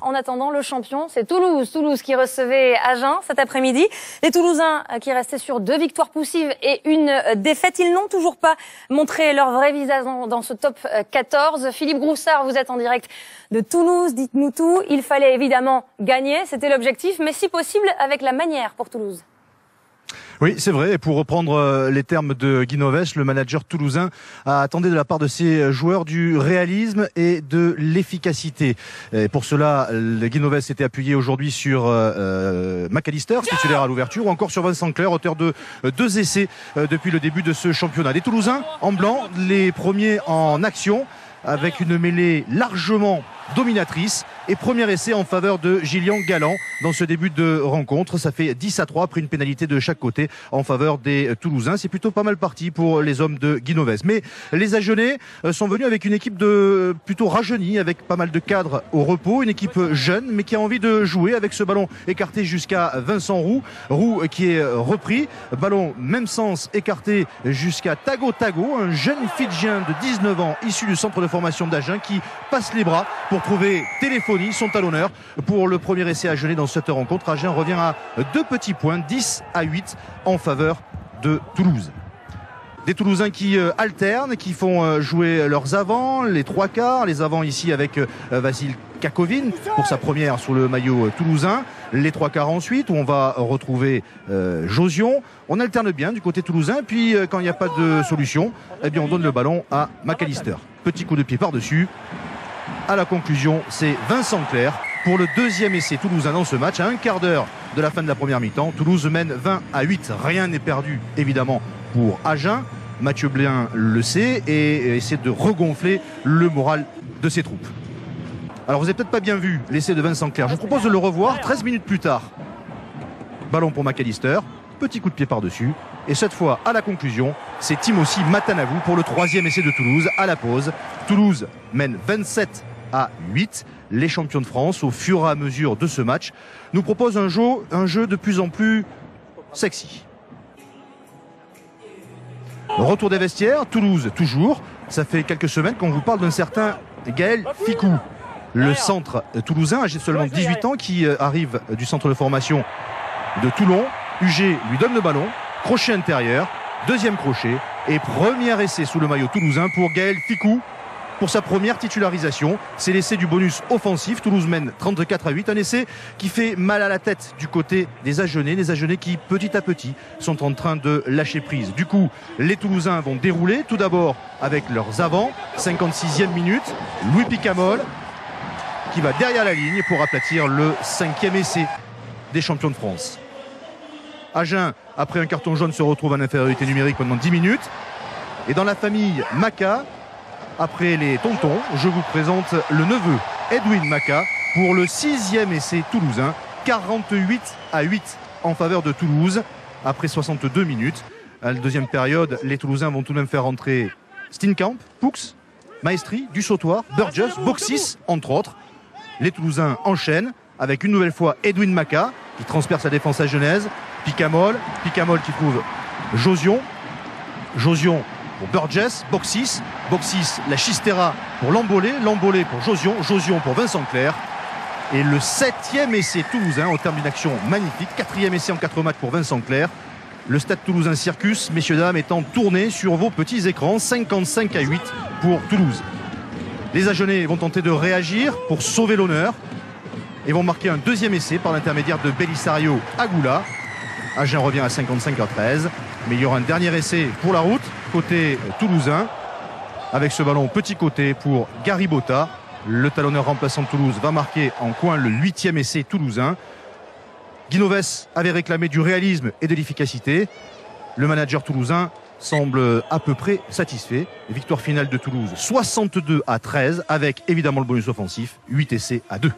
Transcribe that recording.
En attendant, le champion, c'est Toulouse. Toulouse qui recevait Agen cet après-midi. Les Toulousains qui restaient sur 2 victoires poussives et une défaite. Ils n'ont toujours pas montré leur vrai visage dans ce top 14. Philippe Groussard, vous êtes en direct de Toulouse. Dites-nous tout. Il fallait évidemment gagner, c'était l'objectif, mais si possible avec la manière pour Toulouse. Oui, c'est vrai. Et pour reprendre les termes de Guy Novès, le manager toulousain a attendu de la part de ses joueurs du réalisme et de l'efficacité. Et pour cela, Guy Novès s'était appuyé aujourd'hui sur McAllister, titulaire à l'ouverture, ou encore sur Vincent Clerc, auteur de 2 essais depuis le début de ce championnat. Les Toulousains en blanc, les premiers en action, avec une mêlée largement dominatrice et premier essai en faveur de Gillian Galland dans ce début de rencontre. Ça fait 10-3 après une pénalité de chaque côté en faveur des Toulousains. C'est plutôt pas mal parti pour les hommes de Guy Novès. Mais les Agenais sont venus avec une équipe plutôt rajeunie, avec pas mal de cadres au repos, une équipe jeune mais qui a envie de jouer, avec ce ballon écarté jusqu'à Vincent Roux. Roux qui est repris, ballon même sens écarté jusqu'à Tago Tago, un jeune Fidjien de 19 ans issu du centre de formation d'Agen qui passe les bras pour trouver Téléphonie, son talonneur, pour le premier essai agenais dans cette rencontre. Agen revient à 2 petits points, 10-8 en faveur de Toulouse. Des Toulousains qui alternent, qui font jouer leurs avants, les 3 quarts, les avants ici avec Vasile Kakovin pour sa première sous le maillot toulousain, les 3 quarts ensuite où on va retrouver Josion. On alterne bien du côté toulousain, puis quand il n'y a pas de solution, eh bien on donne le ballon à McAllister. Petit coup de pied par-dessus. À la conclusion, c'est Vincent Clerc pour le 2e essai toulousain dans ce match. À un quart d'heure de la fin de la première mi-temps, Toulouse mène 20-8. Rien n'est perdu évidemment pour Agen. Mathieu Blin le sait et essaie de regonfler le moral de ses troupes. Alors vous n'avez peut-être pas bien vu l'essai de Vincent Clerc. Je vous propose de le revoir 13 minutes plus tard. Ballon pour McAllister, petit coup de pied par-dessus. Et cette fois, à la conclusion, c'est Timothy Matanavou pour le 3e essai de Toulouse à la pause. Toulouse mène 27-8. Les champions de France, au fur et à mesure de ce match, nous proposent un jeu de plus en plus sexy. Retour des vestiaires, Toulouse toujours. Ça fait quelques semaines qu'on vous parle d'un certain Gaël Ficou. Le centre toulousain, âgé de seulement 18 ans, qui arrive du centre de formation de Toulon. UG lui donne le ballon, crochet intérieur, 2e crochet et premier essai sous le maillot toulousain pour Gaël Ficou. Pour sa première titularisation, c'est l'essai du bonus offensif. Toulouse mène 34-8, un essai qui fait mal à la tête du côté des Agenais qui petit à petit sont en train de lâcher prise. Du coup, les Toulousains vont dérouler tout d'abord avec leurs avants. 56e minute, Louis Picamol qui va derrière la ligne pour aplatir le 5e essai des champions de France. Agen, après un carton jaune, se retrouve en infériorité numérique pendant 10 minutes. Et dans la famille Maca, après les tontons, je vous présente le neveu Edwin Maca pour le 6e essai toulousain. 48-8 en faveur de Toulouse après 62 minutes. À la 2e période, les Toulousains vont tout de même faire rentrer Steenkamp, Poux, Maestri, Dussautoir, Burgess, Boxis, entre autres. Les Toulousains enchaînent avec une nouvelle fois Edwin Maca qui transperce la défense agenaise. Picamol qui trouve Josion pour Burgess, Boxis, la Chistera pour Lambolé pour Josion pour Vincent Clerc. Et le 7e essai toulousain au terme d'une action magnifique, 4e essai en 4 matchs pour Vincent Clerc. Le stade toulousain Circus, messieurs dames, étant tourné sur vos petits écrans, 55-8 pour Toulouse. Les Agenais vont tenter de réagir pour sauver l'honneur et vont marquer un 2e essai par l'intermédiaire de Belisario Agula. Agen revient à 55-13, mais il y aura un dernier essai pour la route côté toulousain avec ce ballon petit côté pour Gary Botta. Le talonneur remplaçant de Toulouse va marquer en coin le 8e essai toulousain. Guy Novès avait réclamé du réalisme et de l'efficacité. Le manager toulousain semble à peu près satisfait. Victoire finale de Toulouse 62-13 avec évidemment le bonus offensif, 8 essais à 2.